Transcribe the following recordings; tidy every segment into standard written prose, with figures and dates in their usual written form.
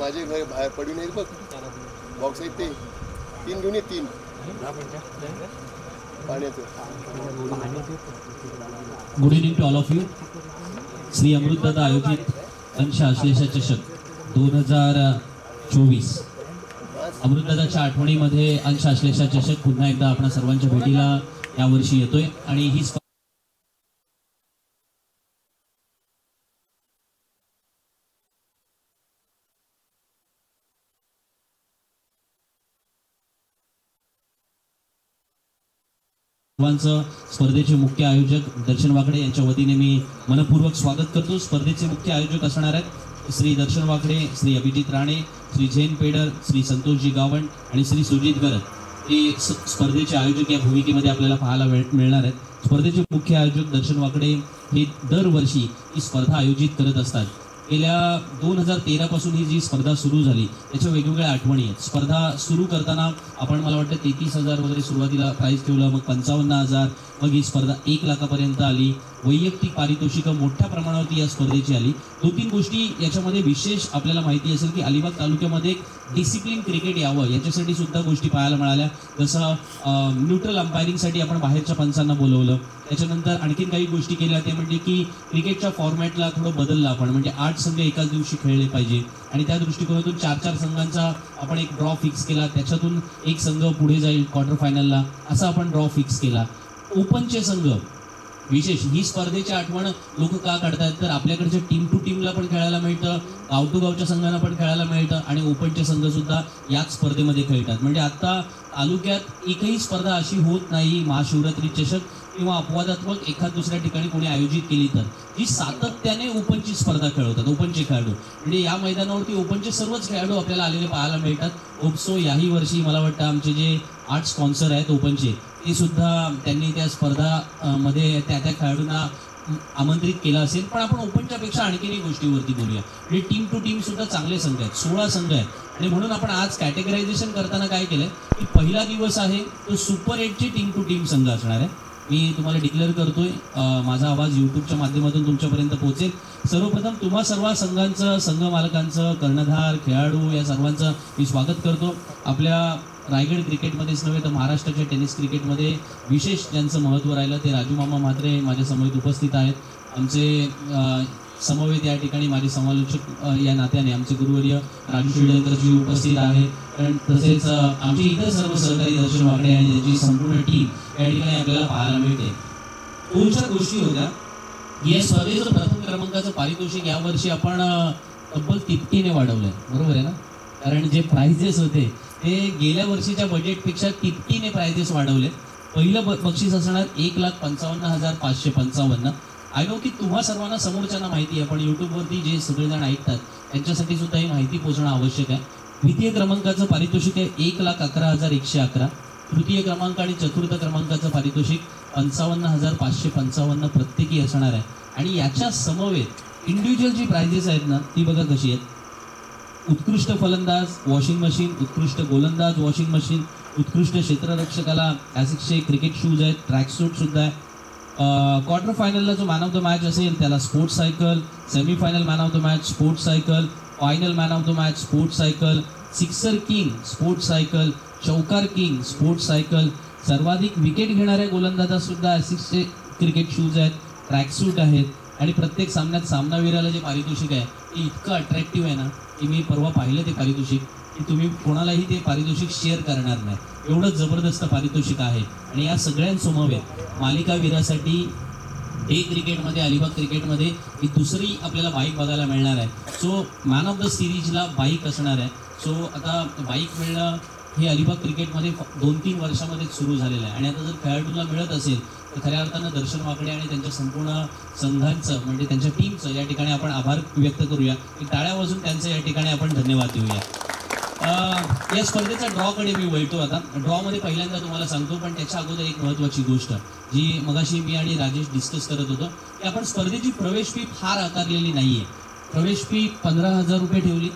माझे घर बाहेर पडू नये बघ बॉक्स आहेत ते 3 घेऊन ये 3 पाण्याचं. Good evening to all of you. Shri Amrutdada आयोजित अंश आश्लेषा चषक 2024 अमृतदादाच्या आठवणीमध्ये अंश आश्लेषा चषक पुन्हा एकदा आपणा सर्वांच्या भेटीला यावर्षी येतोय आणि ही सर्वांचं स्पर्धेचे मुख्य आयोजक दर्शन वाकडे यांच्या वतीने मी मनपूर्वक स्वागत करतो. स्पर्धेचे मुख्य आयोजक असणार आहेत श्री दर्शन वाकडे, श्री अभिजित राणे, श्री जैन पेडर, श्री संतोषजी गावण आणि श्री सुजित गरत हे स्पर्धेचे आयोजक या भूमिकेमध्ये आपल्याला पाहायला मिळणार आहेत. स्पर्धेचे मुख्य आयोजक दर्शन वाकडे हे दरवर्षी ही स्पर्धा आयोजित करत असतात. गेल्या 2013 पासून ही जी स्पर्धा सुरू झाली त्याच्या वेगवेगळ्या आठवणी आहेत. स्पर्धा सुरू करताना आपण मला वाटतं 33,000 वगैरे सुरुवातीला प्राईज ठेवलं, मग 55,000, मग ही स्पर्धा 1 लाखापर्यंत आली. वैयक्तिक पारितोषिकं मोठ्या प्रमाणावरती या स्पर्धेची आली. 2-3 गोष्टी याच्यामध्ये विशेष आपल्याला माहिती असेल की अलिबाग तालुक्यामध्ये डिसिप्लिन क्रिकेट यावं याच्यासाठी सुद्धा गोष्टी पाहायला मिळाल्या. जसं न्यूट्रल अंपायरिंगसाठी आपण बाहेरच्या पंचांना बोलवलं. त्याच्यानंतर आणखीन काही गोष्टी केल्या ते म्हणजे की क्रिकेटच्या फॉर्मॅटला थोडं बदललं आपण, म्हणजे 8 संघ एकाच दिवशी खेळले पाहिजे आणि त्या दृष्टिकोनातून 4-4 संघांचा आपण एक ड्रॉ फिक्स केला. त्याच्यातून एक संघ पुढे जाईल क्वार्टर फायनलला, असा आपण ड्रॉ फिक्स केला. ओपनचे संघ विशेष ही स्पर्धेची आठवण लोक का काढतात तर आपल्याकडच्या टीम टू टीमला पण खेळायला मिळतं, गाव टू गावच्या संघांना पण खेळायला मिळतं आणि ओपनचे संघ सुद्धा याच स्पर्धेमध्ये खेळतात. म्हणजे आता तालुक्यात एकही स्पर्धा अशी होत नाही महाशिवरात्री चषक किंवा अपवादात्मक एखाद दुसऱ्या ठिकाणी कोणी आयोजित केली तर जी सातत्याने ओपनची स्पर्धा खेळवतात. ओपनचे खेळाडू म्हणजे या मैदानावरती ओपनचे सर्वच खेळाडू आपल्याला आलेले पाहायला मिळतात. ओप्सो याही वर्षी मला वाटतं आमचे जे 8 स्पॉन्सर आहेत ओपनचे ते सुद्धा त्यांनी त्या स्पर्धा मध्ये त्या खेळाडूंना आमंत्रित केलं असेल. पण आपण ओपनच्या पेक्षा आणखीनही गोष्टीवरती बोलूया. म्हणजे टीम टू टीम सुद्धा चांगले संघ आहेत, 16 संघ आहेत आणि म्हणून आपण आज कॅटेगरायझेशन करताना काय केलंय की पहिला दिवस आहे तो सुपर 8ची टीम टू टीम संघ असणार आहे. मी तुम्हाला डिक्लेअर करतोय, माझा आवाज यूट्यूबच्या माध्यमातून तुमच्यापर्यंत पोहोचेल. सर्वप्रथम तुम्हा सर्व संघांचं, संघ मालकांचं, कर्णधार, खेळाडू या सर्वांचं मी स्वागत करतो. आपल्या रायगड क्रिकेटमध्येच नव्हे तर महाराष्ट्राच्या टेनिस क्रिकेटमध्ये विशेष ज्यांचं महत्त्व राहिलं ते राजू मामा म्हात्रे माझ्या समवेत उपस्थित आहेत. आमचे समवेत या ठिकाणी माझे समालोचक या नात्याने आमचे गुरुवर्य राजू शिडळकरजी उपस्थित आहेत. तसेच आमचे इतर सर्व सहकारी दर्शन वाकडे आणि त्याची संपूर्ण टीम या ठिकाणी आपल्याला पाहायला मिळते. 2-4 गोष्टी होत्या. या स्पर्धेचं प्रथम क्रमांकाचं पारितोषिक यावर्षी आपण तब्बल 3 वाढवलंय, बरोबर आहे ना? कारण जे प्राइजेस होते ते गेल्या वर्षीच्या बजेटपेक्षा 3 प्राइजेस वाढवले. पहिलं बक्षीस असणार 1,55,555. आय नो की तुम्हा सर्वांना समोरच्यांना माहिती आहे, पण यूट्यूबवरती जे सगळेजण ऐकतात त्यांच्यासाठी सुद्धा ही माहिती पोहोचणं आवश्यक आहे. द्वितीय क्रमांकाचं पारितोषिक आहे 1,11,111. तृतीय क्रमांक आणि चतुर्थ क्रमांकाचं पारितोषिक 55,555 प्रत्येकी असणार आहे. आणि याच्या समवेत इंडिव्हिज्युअल जी प्राइजेस आहेत ना ती बघा कशी आहेत. उत्कृष्ट फलंदाज वॉशिंग मशीन, उत्कृष्ट गोलंदाज वॉशिंग मशीन, उत्कृष्ट क्षेत्ररक्षकाला ॲसिक्सचे क्रिकेट शूज आहेत, ट्रॅक सूट सुद्धा आहे. क्वार्टर फायनलला जो मॅन ऑफ द मॅच असेल त्याला sports cycle, semifinal man of the match sports cycle, final man of the match sports cycle, sixer king sports cycle, चौकार किंग स्पोर्ट्स सायकल, सर्वाधिक wicket घेणाऱ्या गोलंदाजा सुद्धा ॲसिक्सचे क्रिकेट शूज आहेत, track सूट आहेत. आणि प्रत्येक सामन्यात सामनावीराला जे पारितोषिक आहे ते इतकं अट्रॅक्टिव्ह आहे ना की मी परवा पाहिलं ते पारितोषिक की तुम्ही कोणालाही ते पारितोषिक शेअर करणार नाही, एवढं जबरदस्त पारितोषिक आहे. आणि या सगळ्यांसमवेत मालिकावीरासाठी डे क्रिकेटमध्ये अलिबाग क्रिकेटमध्ये ही दुसरी आपल्याला बाईक बघायला मिळणार आहे. सो मॅन ऑफ द सिरीजला बाईक असणार आहे. सो आता बाईक मिळणं हे अलिबाग क्रिकेटमध्ये 2-3 वर्षामध्ये सुरू झालेलं आहे. आणि आता जर खेळाडूला मिळत असेल तर खऱ्या अर्थानं दर्शन वाकडे आणि त्यांच्या संपूर्ण संघांचं म्हणजे त्यांच्या टीमचं या ठिकाणी आपण आभार व्यक्त करूया. की टाळ्या वाजून त्यांचं या ठिकाणी आपण धन्यवाद देऊया. या स्पर्धेचा ड्रॉकडे मी वळतो. आता ड्रॉमध्ये पहिल्यांदा तुम्हाला सांगतो, पण त्याच्या अगोदर एक महत्त्वाची गोष्ट जी मगाशी मी आणि राजेश डिस्कस करत होतो की आपण स्पर्धेची प्रवेश फी फार आकारलेली नाही आहे. प्रवेश फी 15,000 रुपये ठेवली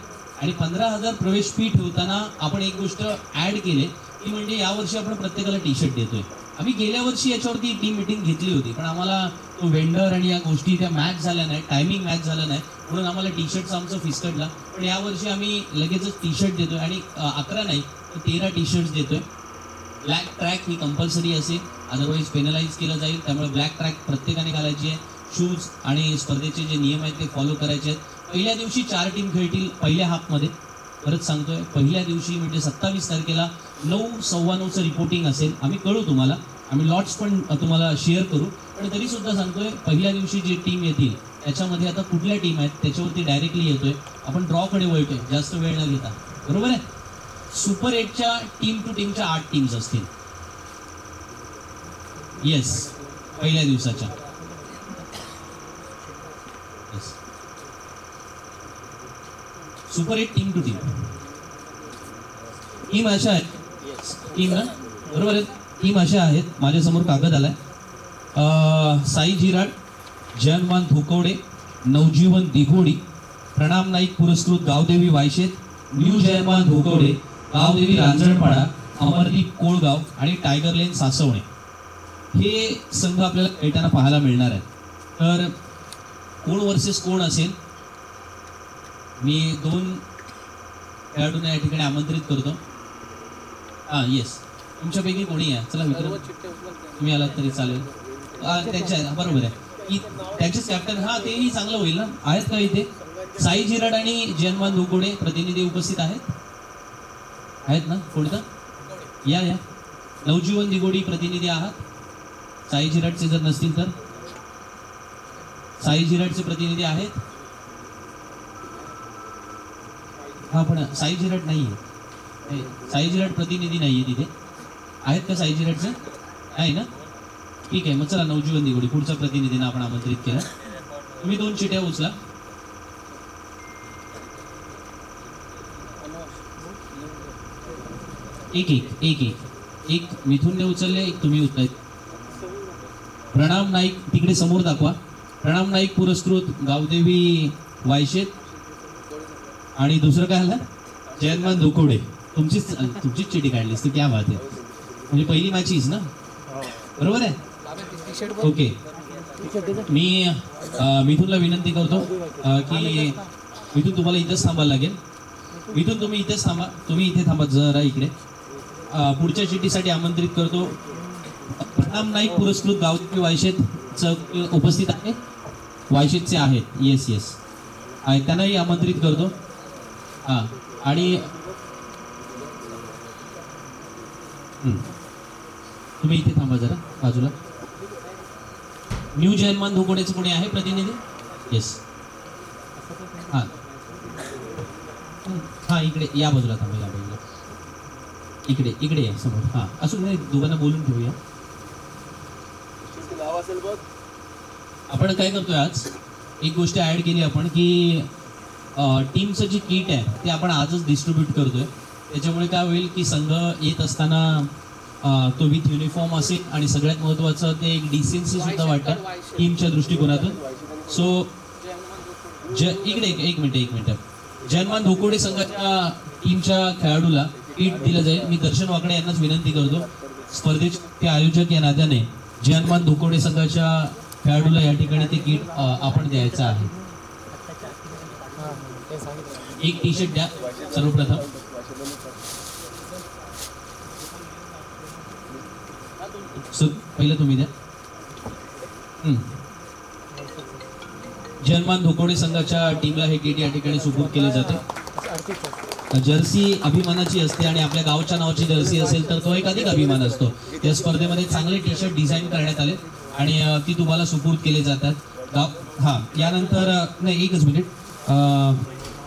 आणि 15,000 प्रवेश फी ठेवताना आपण एक गोष्ट ॲड केली ती म्हणजे यावर्षी आपण प्रत्येकाला टी शर्ट देतोय. आम्ही गेल्या वर्षी याच्यावरती टीम मिटिंग घेतली होती, पण आम्हाला तो वेंडर आणि या गोष्टी त्या मॅच झाल्या नाही, टायमिंग मॅच झालं नाही, म्हणून आम्हाला टी शर्टचा आमचं फिसकटला. पण यावर्षी आम्ही लगेचच टी शर्ट देतोय आणि 11 नाही तर 13 टी शर्ट्स देतोय. ब्लॅक ट्रॅक ही कंपल्सरी असेल, अदरवाईज पेनलाइज केलं जाईल. त्यामुळे ब्लॅक ट्रॅक प्रत्येकाने घालायची आहे. शूज आणि स्पर्धेचे जे नियम आहेत ते फॉलो करायचे आहेत. पहिल्या दिवशी 4 टीम खेळतील पहिल्या हाफमध्ये. परत सांगतोय, पहिल्या दिवशी म्हणजे 27 तारखेला 9:15चं रिपोर्टिंग असेल. आम्ही कळू तुम्हाला, आम्ही लॉट्स पण तुम्हाला शेअर करू. पण तरी सुद्धा सांगतोय, पहिल्या दिवशी जी टीम येतील त्याच्यामध्ये आता कुठल्या टीम आहेत त्याच्यावरती डायरेक्टली येतोय. आपण ड्रॉकडे वळतोय जास्त वेळ न घेता, बरोबर आहे. सुपर 8च्या टीम टू टीमच्या 8 टीम्स असतील. येस, पहिल्या दिवसाच्या. Yes, super 8 team to team. Team अशा आहेत, टीम ना बरोबर आहे. टीम अशा आहेत, माझ्यासमोर कागद आलाय. साई झिराड, जयमान धुकवडे, नवजीवन दिघोडी, प्रणाम नाईक पुरस्कृत गावदेवी वायशेत, न्यू जयमान धुकवडे, गावदेवी रांजणपाडा, अमरदीप कोळगाव आणि टायगर लेन सासवणे हे संघ आपल्याला खेळताना पाहायला मिळणार आहेत. तर कोण वर्सेस कोण असेल, मी 2 खेळाडूंना या ठिकाणी आमंत्रित करतो. येस, तुमच्यापैकी कोणी आहे? चला विक्रम, तुम्ही आलात तरी चालेल. त्यांच्या बरोबर आहे की त्यांचेच कॅप्टन. तेही चांगलं होईल ना. आहेत का इथे? साई झिराड आणि जयमान धुकोडे प्रतिनिधी उपस्थित आहेत ना? कोणतं? या. नवजीवन दिघोडी प्रतिनिधी आहात? साई झिराडचे जर नसतील तर साई झिराडचे प्रतिनिधी आहेत. पण साई झिराड नाहीये, साई झिराड प्रतिनिधी नाहीये तिथे. आहेत का साई झिराडचे? आहे ना? ठीक आहे, मग चला नवजीवन दिघोडी पुढच्या प्रतिनिधींना आपण आमंत्रित केलं. तुम्ही 2 चिट्या उचला. एक मिथुनने उचलले, एक तुम्ही उचलले. प्रणाम नाईक तिकडे समोर दाखवा. प्रणाम नाईक पुरस्कृत गावदेवी वायशेत आणि दुसरं काय आलं? जयमान धुकोडे. तुमचीच चिठी काढलीस तर क्या बात आहे. म्हणजे पहिली मॅचीच ना, बरोबर आहे. ओके, मी मिथुनला विनंती करतो की मिथुन तुम्हाला इथेच थांबायला लागेल. मिथुन तुम्ही इथेच थांबा, तुम्ही इथे थांबा जरा इकडे. पुढच्या चिठ्ठीसाठी आमंत्रित करतो. प्रणाम नाईक पुरस्कृत गावदेवी वायशेत उपस्थित आहे, वायशेतचे आहेत. येस आहे, त्यांनाही आमंत्रित करतो. आणि तुम्ही इथे थांबा जरा बाजूला. न्यू जयमान धुकोडेचं कोणी आहे प्रतिनिधी? येस, इकडे या बाजूला थांबा, या बाजूला इकडे या समोर. असून दोघांना बोलून ठेवूया. आपण काय करतोय आज, एक गोष्ट ऍड केली आपण की टीमचं जे किट आहे ते आपण आजच डिस्ट्रीब्यूट करतोय. त्याच्यामुळे काय होईल की संघ येत असताना तो विथ युनिफॉर्म असेल आणि सगळ्यात महत्त्वाचं ते एक डिसेन्सी सुद्धा वाटतं टीमच्या दृष्टिकोनातून. सो इकडे एक मिनिट. जयमान धुकोडे संघाच्या टीमच्या खेळाडूला किट दिलं जाईल. मी दर्शन वाकडे यांनाच विनंती करतो, स्पर्धेचे आयोजक या नात्याने जयमान धुकोडे संघाच्या खेळाडूला या ठिकाणी ते किट आपण द्यायचं आहे. एक टी शर्ट द्या सर्वप्रथम. पहिलं तुम्ही द्या. जयमान धुकोडे संघाच्या टीमला हे किट या ठिकाणी सुपूर्द केले जाते. जर्सी अभिमानाची असते आणि आपल्या गावच्या नावाची जर्सी असेल तर तो एक अधिक अभिमान असतो. या स्पर्धेमध्ये चांगले टी शर्ट डिझाईन करण्यात आले आणि ती तुम्हाला सुपूर्द केले जातात. यानंतर नाही, एकच मिनिट.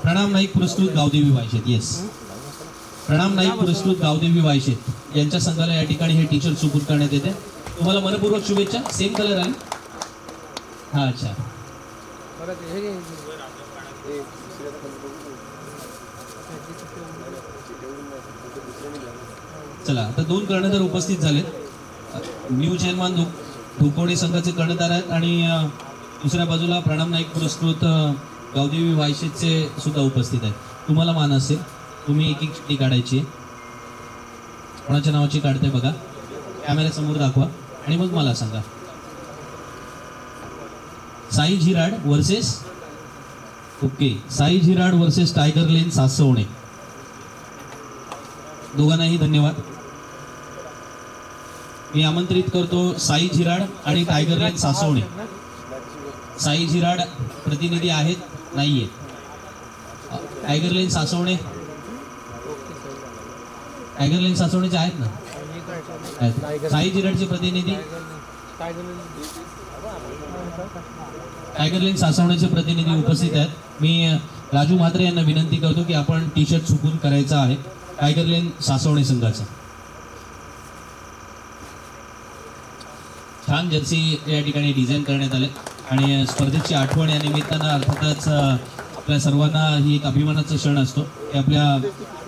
प्रणाम नाईक पुरस्कृत गावदेवी वायशेत. येस, प्रणाम नाईक पुरस्कृत गावदेवी वायशेत यांच्या संघाला या ठिकाणी हे टी शर्ट सुपूर्द करण्यात येते. तुम्हाला मनपूर्वक शुभेच्छा. सेम कलर आले. अच्छा, चला आता 2 कर्णधार उपस्थित झालेत. न्यू जयमान धुकोडे संघाचे कर्णधार आहेत आणि दुसऱ्या बाजूला प्रणाम नाईक पुरस्कृत गावदेवी वायशेतचे सुद्धा उपस्थित आहेत. तुम्हाला मान असेल, तुम्ही एक चिठ्ठी काढायची आहे. कोणाच्या नावाची काढते बघा, कॅमेऱ्यासमोर दाखवा आणि मग मला सांगा. Sai Zirad versus, okay, Sai Zirad versus Tiger Lane Saswane. दोघांनाही धन्यवाद. मी आमंत्रित करतो साई झिराड आणि टायगर लेन सासवणे. साई झिराड प्रतिनिधी आहेत, नाहीये. टायगर लेन सासवणे, टायगर लेन सासवणेचे आहेत ना? आहेत. साई झिराडचे प्रतिनिधी, टायगर लेन सासवण्याचे प्रतिनिधी उपस्थित आहेत. मी राजू म्हात्रे यांना विनंती करतो की आपण टी शर्ट चुकून करायचा आहे टायगर लेन सासवणे संघाचा. छान जर्सी या ठिकाणी डिझाईन करण्यात आले आणि स्पर्धेची आठवण या निमित्तानं अर्थातच आपल्या सर्वांना ही एक अभिमानाचा क्षण असतो की आपल्या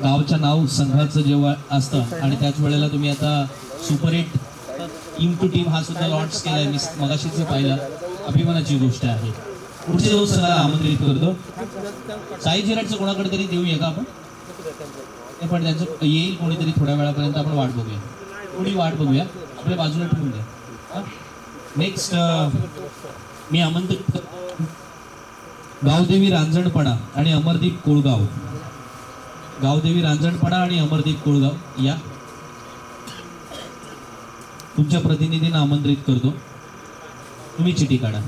गावच्या नाव संघाचं जेव्हा असतं आणि त्याच वेळेला तुम्ही आता सुपर 8 टीम टू टीम हा सुद्धा लॉन्च केला आहे. मी मगाशीच पाहिलं, अभिमानाची गोष्ट आहे. पुढचे दोन संघाला आमंत्रित करतो. साई झिराडचं कोणाकडे तरी देऊया का आपण? पण त्यांचं येईल कोणीतरी थोड्या वेळापर्यंत, आपण वाट बघूया. थोडी वाट बघूया, आपल्या बाजूला ठेवून द्या. नेक्स्ट मी आमंत्रित गावदेवी रांजणपडा आणि अमरदीप कोळगाव. गावदेवी रांजणपडा आणि अमरदीप कोळगाव या. तुमच्या प्रतिनिधींना आमंत्रित करतो. तुम्ही चिठ्ठी काढा,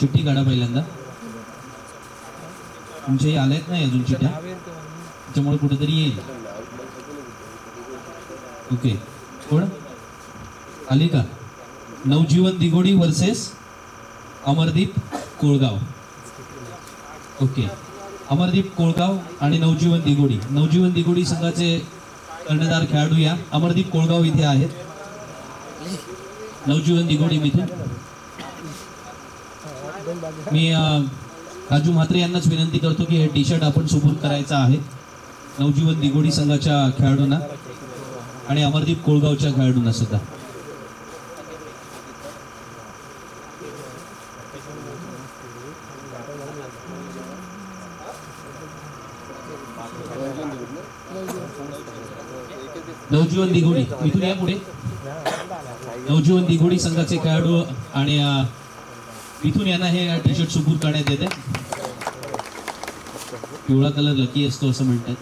चिठ्ठी काढा पहिल्यांदा. तुमच्याही आल्यात नाही अजून चिठ्ठ्या, त्याच्यामुळे कुठेतरी येईल. ओके, कोण आली का? नवजीवन दिगोडी वर्सेस अमरदीप कोळगाव. ओके, अमरदीप कोळगाव आणि नवजीवन दिगोडी. नवजीवन दिगोडी संघाचे कर्णधार खेळाडू या. अमरदीप कोळगाव इथे आहेत. नवजीवन दिगोडी मिथून. मी राजू म्हात्रे यांनाच विनंती करतो की हे टी शर्ट आपण सुपूर्द करायचं आहे नवजीवन दिगोडी संघाच्या खेळाडूंना आणि अमरदीप कोळगावच्या खेळाडूंना सुद्धा. नवजीवन दिगोडी इथून या पुढे. नवजीवन दिगोडी संघाचे खेळाडू आणि इथून यांना हे टी शर्ट सुपूर्द करण्यात येते. पिवळा कलर लकी असतो असं म्हणतात.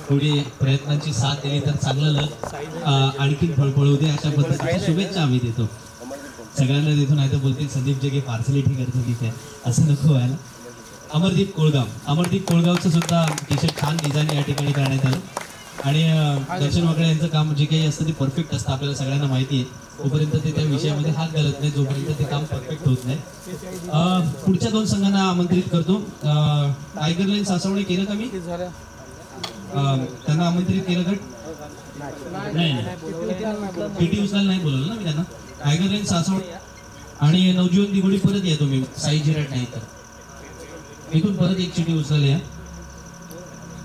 थोडी प्रयत्नांची साथ दिली तर चांगलं आणखीन फळफळ होते अशा पद्धतीच्या शुभेच्छा आम्ही देतो. सगळ्यांना देतो, नाही तर बोलतील संदीप जगे पार्सलिटी करतो तिथे, असं नको व्हायला. अमरदीप कोळगाव, अमरदीप कोळगावचं सुद्धा टी शर्ट छान डिझाईन या ठिकाणी करण्यात आलं आणि दर्शन वाकडे यांचं काम जे काही असतं ते परफेक्ट असतं, आपल्याला सगळ्यांना माहिती आहे. तोपर्यंत ते त्या विषयामध्ये हात घालत नाही जोपर्यंत ते काम परफेक्ट होत नाही. पुढच्या दोन संघांना आमंत्रित करतो. टायगर लेन सासवणे केलं का मी? त्यांना आमंत्रित केलं का? नाही, पीटी उचलायला नाही बोलवलं ना मी त्यांना. टायगर लेन सासवणे आणि नवजीवन दिगोडी परत येतो मी, साई झिराड नाही तर इथून परत एक चिठी उचलली आहे.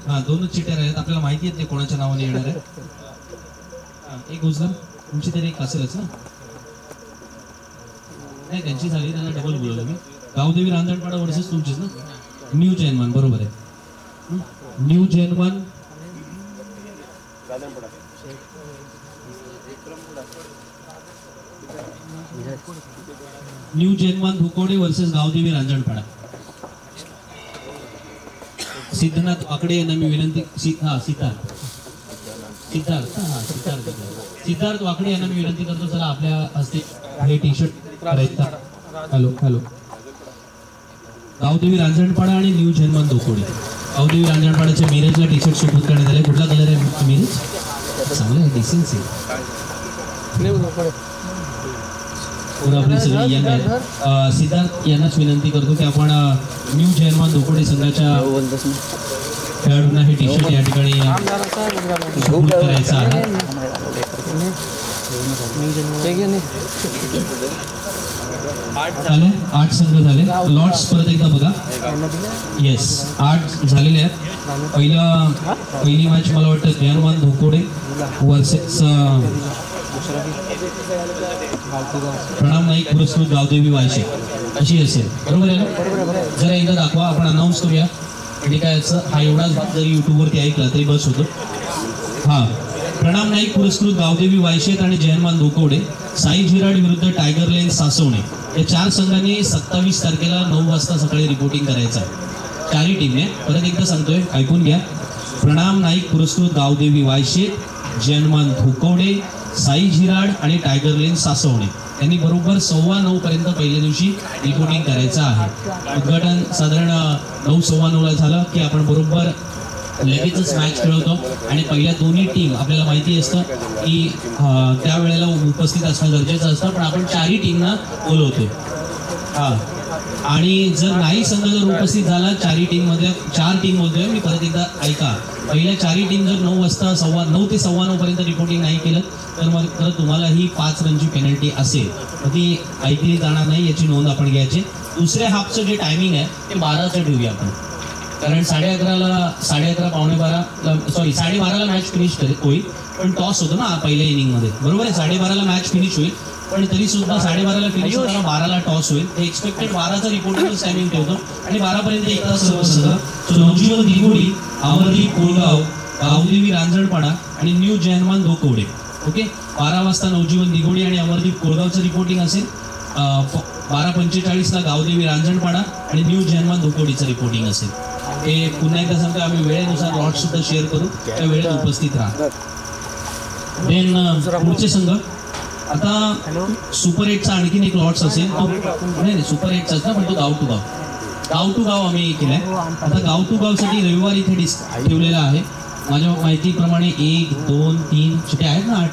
हा, दोनच चिठ्ठ्या राहिल्यात, आपल्याला माहिती आहे ते कोणाच्या नावाने येणार आहे. एक उचला, तुमची तरी एक असेलच ना? नाही, त्यांची झाली, त्यांना डबल बोलवलं मी. गावदेवी रांजणपाडा वर्सेस तुमचीच ना? न्यू जैनवन, बरोबर आहे. New Jainwan New Jainwan Dhukode versus Gavdevi Ranjanpada. Siddhanath Wakade यांना मी विनंती, सिद्धार्थ वाकडे यांना मी विनंती करतो, चला आपल्या हस्ते हे टी शर्ट करायचं. Hello hello. गावदेवी रांजणपाडा आणि न्यू जैनवन धुकोडे. गावदेवी रांजणपाड्याचे मिरजला टी शर्ट सुपूर्द करण्यात आले. कुठला कलर आहे मिरज? चांगलं आहे, डिसेन्सी. आपली सगळी यंग आहे. सिद्धार्थ यांनाच विनंती करतो की आपण न्यू जैनवन धुकोडे संघाच्या खेळाडूंना हे टी शर्ट या ठिकाणी सुपूर्द करायचं आहे. झाले 8 संघ झाले. लॉट्स परत एकदा बघा. येस, 8 झालेले आहेत. पहिली मॅच मला वाटतं जैनवन धुकोडे वर्सेस प्रणाम नाईक पुरस्कृत गावदेवी वायशे अशी असेल, बरोबर आहे ना? जरा एकदा दाखवा, आपण अनाऊन्स करूया. म्हणजे काय असं, हा एवढाच भाग जरी युट्यूबवरती ऐकला तरी बस होतो. हा प्रणाम नाईक पुरस्कृत गावदेवी वायशेत आणि जयमान धोकवडे, साई झिराड विरुद्ध टायगर लेन सासवणे या 4 संघांनी 27 तारखेला 9 वाजता सकाळी रिपोर्टिंग करायचं आहे. 4ही टीमने, परत एकदा सांगतोय ऐकून घ्या. प्रणाम नाईक पुरस्कृत गावदेवी वायशेत, जयमान धोकवडे, साई झिराड आणि टायगर लेन सासवणे यांनी बरोबर 9:15 पर्यंत पहिल्या दिवशी रिपोर्टिंग करायचं आहे. उद्घाटन साधारण 9:15 झालं की आपण बरोबर लगेचच मॅच खेळवतो आणि पहिल्या दोन्ही टीम आपल्याला माहिती असतं की त्यावेळेला उपस्थित असणं गरजेचं असतं, पण आपण 4ही टीमना बोलवतो. हां, आणि जर नाही संघ जर उपस्थित झाला 4ही टीममध्ये 4 टीम बोलतोय मी, परत एकदा ऐका. पहिल्या 4ही टीम जर 9 वाजता 9 ते 9:15 पर्यंत रिपोर्टिंग नाही केलं तर मग तर तुम्हाला ही 5 रनची पेनल्टी असेल, ती ऐकली जाणार नाही, याची नोंद आपण घ्यायची. दुसऱ्या हाफचं जे टायमिंग आहे ते 12चं ठेवूया आपण, कारण 11:30 पावणे 12 सॉरी 12:30ला मॅच फिनिश होईल, पण टॉस होतो ना पहिल्या इनिंगमध्ये, बरोबर आहे. 12:30ला मॅच फिनिश होईल, पण तरी सुद्धा 12:30ला फिनिश होताना 12ला टॉस होईल. ते एक्सपेक्टेड 12चा रिपोर्टिंग टायमिंग ठेवतो आणि 12पर्यंत एक तास सर्व संघ. नवजीवन दिघोडी, अमरदीप कोळगाव, गावदेवी रांजणपाडा आणि न्यू जयमान धोकवडे. ओके, 12 वाजता नवजीवन दिघोडी आणि अमरदीप कोळगावचं रिपोर्टिंग असेल. 12:45ला गावदेवी रांजणपाडा आणि न्यू जयमान धोकवडीचं रिपोर्टिंग असेल. हे पुन्हा एकदा सांगतो, आम्ही वेळेनुसार लॉट सुद्धा शेअर करू, त्या वेळेत उपस्थित राहा. देन पुढचे संघ. आता सुपर 8चा आणखीन एक लॉट्स असेल, नाही सुपर 8चाच ना, पण तो गाव टू गाव आम्ही केलाय. आता गाव टू गावसाठी रविवार इथे ठेवलेला आहे. माझ्या माहितीप्रमाणे 1, 2, 3 चिठ्ठ्या आहेत ना, 8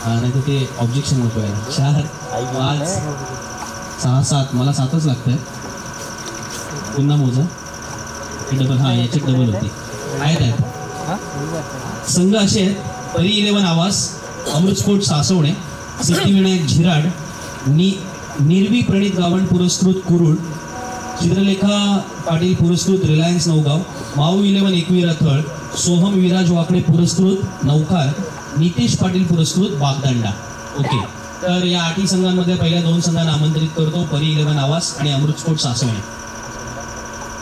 नाही तर ते ऑब्जेक्शन नको आहे. 4, 5, 6, 7 मला 7च लागतंय. पुन्हा मोजा डबल, हां याची डबल होती. आहेत संघ असे आहेत: परी 11 आवास, अमृतस्फोट सासवणे, सिद्धिविनायक झिराड, निर्वी प्रणित गावण पुरस्कृत कुरुळ, चित्रलेखा पाटील पुरस्कृत रिलायन्स नवगाव, माऊ 11 एकवीरा थळ, सोहम विराज वाकडे पुरस्कृत नौखार, नितेश पाटील पुरस्कृत बागदांडा. ओके, तर या 8ही संघांमध्ये पहिल्या 2 संघांना आमंत्रित करतो, परी 11 आवास आणि अमृतस्फोट सासवणे.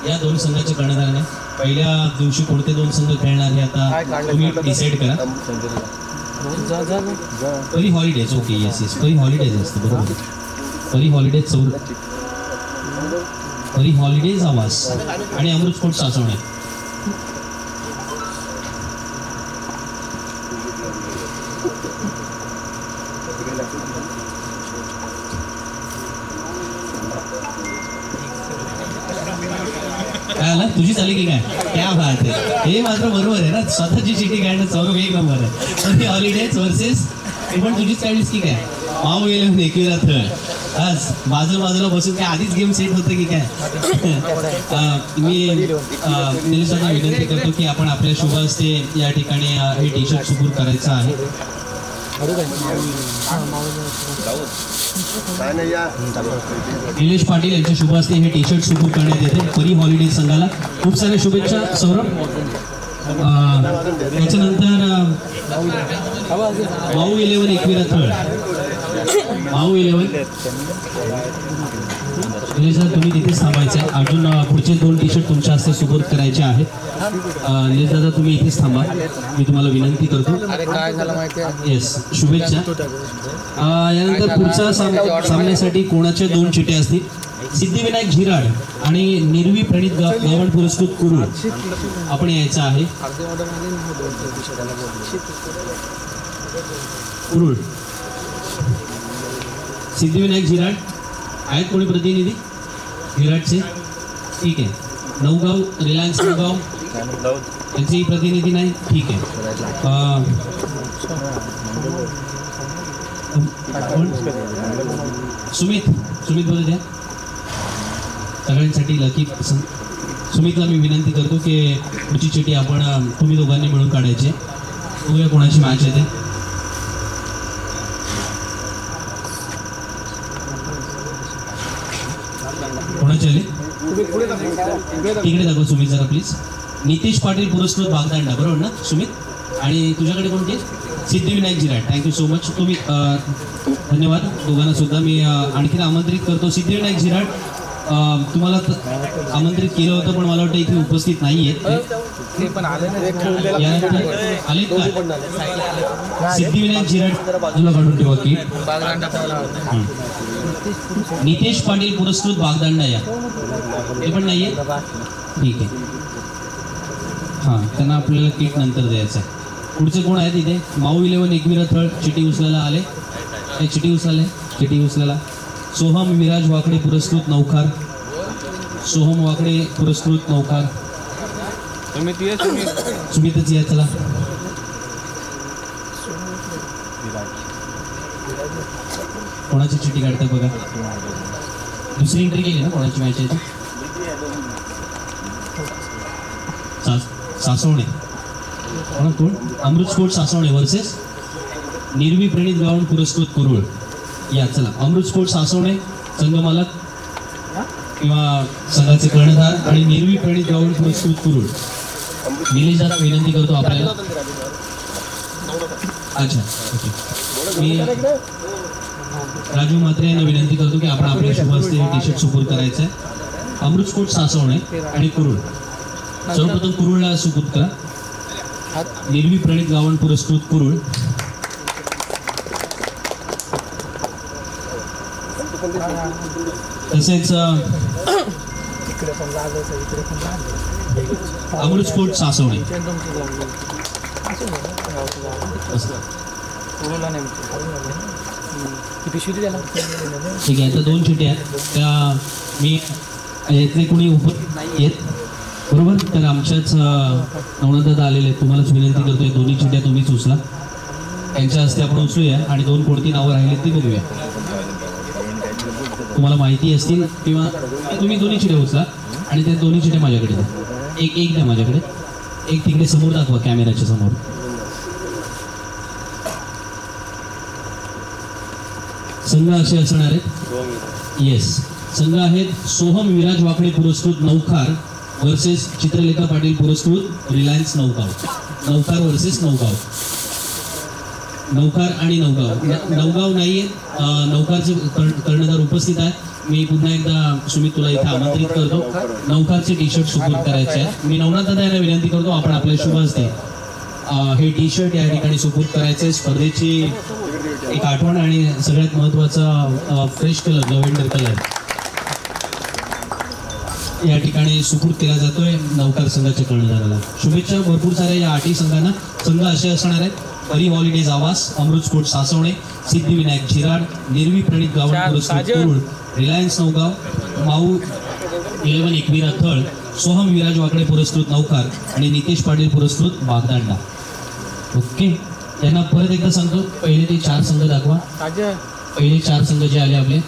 या 2 संघाचे करण्यात आले. पहिल्या दिवशी कोणते 2 संघ खेळणार हे आता तुम्ही डिसाईड करा. परी हॉलिडेज, ओके, येस परी हॉलिडेज असतं, बरोबर. परी हॉलिडेज आवास आणि अमृतस्फोट सासवणे. काय आला, तुझी चाली की काय? क्या बात आहे, हे मात्र बरोबर आहे ना, स्वतःची चिठी काढणं सौरभ एक नंबर आहे. परी हॉलिडेज वर्सेस, पण तुझीच काढलीस की काय? माऊ 11 एकवीरा थळ. आज बाजूला बसून काय आधीच गेम सेट होतं की काय? मी निलेशांना विनंती करतो की आपण आपल्या शुभ हस्ते या ठिकाणी हे टी शर्ट सुपूर्द करायचं आहे. निलेश पाटील यांच्या शुभ हस्ते हे टी शर्ट सुपूर्द करण्यात येते परी हॉलिडे संघाला. खूप साऱ्या शुभेच्छा सौरभ. त्याच्यानंतर माऊ 11 एकवीरा थळ, माऊ 11 निलेश दादा तुम्ही तिथेच थांबायचं आहे. अजून पुढचे 2 टी शर्ट तुमच्या हस्ते सुपूर्द करायचे आहेत. निलेश दादा तुम्ही इथेच थांबा, मी तुम्हाला विनंती करतो. येस, शुभेच्छा. यानंतर पुढच्या सामन्यासाठी कोणाच्या 2 चिठ्ठ्या असतील? सिद्धिविनायक झिराड आणि निर्वी प्रणित गावण पुरस्कृत कुरुळ आपण यायचं आहे. कुरुळ, सिद्धिविनायक झिराड आहेत कोणी प्रतिनिधी झिराडचे? ठीक आहे. नवगाव, रिलायन्स नवगाव त्यांचे प्रतिनिधी नाही? ठीक आहे. सुमित बोलत आहे सगळ्यांसाठी लकी. सुमितला मी विनंती करतो की पुढची चिठी आपण तुम्ही दोघांनी मिळून काढायची. बघूया कोणाची मॅच येते. कोणाची आली तिकडे दाखवा सुमित जरा प्लीज. नितेश पाटील पुरस्कृत बागदांडा, बरोबर ना सुमित? आणि तुझ्याकडे कोणती? Siddhivinayak Zirad. Thank you so much. तुम्ही धन्यवाद दोघांना सुद्धा. मी आणखीन आमंत्रित करतो सिद्धिविनायक झिराड. तुम्हाला आमंत्रित केलं होतं पण मला वाटतं इथे उपस्थित नाही आहेत. ते पण आले ना यानंतर आले का सिद्धिविनायक झिराड बाजूला काढून ठेवा की नितेश पाटील पुरस्कृत बागदांडा या ते पण नाहीये ठीक आहे हां त्यांना आपल्याला किट नंतर द्यायचं आहे. पुढचे कोण आहेत इथे माऊ 11 एकवीरा थळ चिठी उचलायला आले चिठी उचलायला सोहम विराज वाकडे पुरस्कृत नौकार सोहम वाकडे पुरस्कृत नौकार सुमितच या चला कोणाची चिठी काढताय बघा दुसरी एंट्री केली ना कोणाची मॅच याची सासवणे कोण अमृत स्पोर्ट सासवणे वर्सेस निर्वी प्रणित गावण पुरस्कृत कुरुळ या चला अमृत स्पोर्ट सासवणे संघ मालक किंवा संघाचे कर्णधार आणि निर्वी प्रणित गावण पुरस्कृत कुरुळ निलेश दादा विनंती करतो आपल्याला अच्छा ओके मी राजू म्हात्रे यांना विनंती करतो की आपण आपल्या शुभ हस्ते हे टी शर्ट सुपूर्द करायचं आहे. अमृत स्पोर्ट सासवणे आणि कुरुळ सर्वप्रथम कुरुळला सुपूर्द करा निर्वी प्रणित गावण पुरस्कृत कुरुळ तसेच अमृत स्पोर्ट सासवणे ठीक आहे. तर दोन चिठ्ठ्या आहेत त्या मी यातले कोणी उपस्थित नाही आहेत बरोबर तर आमच्याच नवनाथदादा आलेले आहेत. तुम्हालाच विनंती करतोय दोन्ही चिठ्ठ्या तुम्हीच उचला त्यांच्या हस्ते आपण उचलूया आणि दोन कोणती नावं राहिलीत ती बघूया. तुम्हाला माहिती असतील किंवा तुम्ही दोन्ही चिठ्ठ्या उचला आणि त्या दोन्ही चिठ्ठ्या माझ्याकडे द्या. एक द्या माझ्याकडे एक तिकडे समोर दाखवा कॅमेऱ्याच्या समोर. संघ असे असणार आहेत येस संघ आहेत सोहम विराज वाकडे पुरस्कृत नौकार वर्सेस चित्रलेखा पाटील पुरस्कृत रिलायन्स नौकार वर्सेस नौकार आणि नवगाव नाहीये नौकारचे कर्णधार उपस्थित आहेत. मी पुन्हा एकदा सुमित तुला इथे आमंत्रित करतो नौकारचे टी शर्ट सुपूर्द करायचे आहेत. मी नवनाथ दादा यांना विनंती करतो आपण आपल्या शुभ हस्ते हे टी शर्ट या ठिकाणी सुपूर्द करायचे. स्पर्धेची एक आठवण आणि सगळ्यात महत्त्वाचा फ्रेश कलर लव्हेंडर कलर या ठिकाणी सुपूर्द केला जातोय नौकार संघाच्या कर्णधाराला. शुभेच्छा भरपूर साऱ्या या 8 संघांना. संघ असे असणार आहेत परी हॉलिडेज आवास अमृत स्पोर्ट सासवणे सिद्धिविनायक झिराड निर्वी प्रणित गावण पुरस्कृत कुरुळ रिलायन्स नौगाव माऊ 11 एकवीरा थळ सोहम विराज वाकडे पुरस्कृत नौकार आणि नितेश पाटील पुरस्कृत बागदांडा. ओके यांना परत एकदा सांगतो पहिले ते 4 संघ दाखवा. पहिले 4 संघ जे आले आपले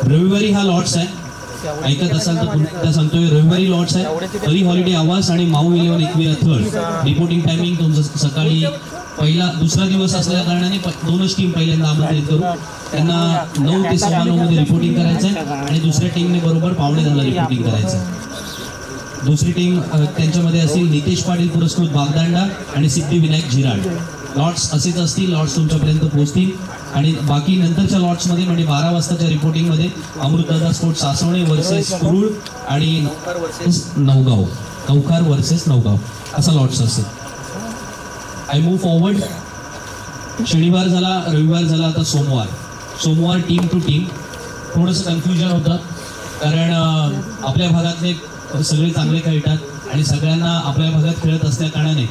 रविवारी हा लॉट्स आहे ऐकत असाल तर पुन्हा एकदा सांगतोय रविवारी लॉट्स आहे परी हॉलिडे आवास आणि माऊ 11 एकवीरा थळ. रिपोर्टिंग टायमिंग तुमचं सकाळी दुसरा दिवस असल्या कारणाने दोनच टीम पहिल्यांदा आमंत्रित करू त्यांना 9 ते 9:15 मध्ये रिपोर्टिंग करायचं आहे आणि दुसऱ्या टीमने बरोबर 9:15 रिपोर्टिंग करायचं आहे. दुसरी टीम त्यांच्यामध्ये असेल नितेश पाटील पुरस्कृत बागदांडा आणि सिद्धिविनायक झिराड. लॉट्स असेच असतील लॉट्स तुमच्यापर्यंत पोहोचतील आणि बाकी नंतरच्या लॉट्समध्ये म्हणजे 12 वाजताच्या रिपोर्टिंगमध्ये अमृतदादा स्पोर्ट सासवणे वर्सेस कुरुळ आणि नौकार वर्सेस नौगाव असा लॉट्स असेल. I move forward. शनिवार झाला रविवार झाला आता सोमवार टीम टू टीम. थोडंसं कन्फ्युजन होतं कारण आपल्या भागातले सगळे चांगले खेळतात आणि सगळ्यांना आपल्या भागात खेळत असल्या कारणाने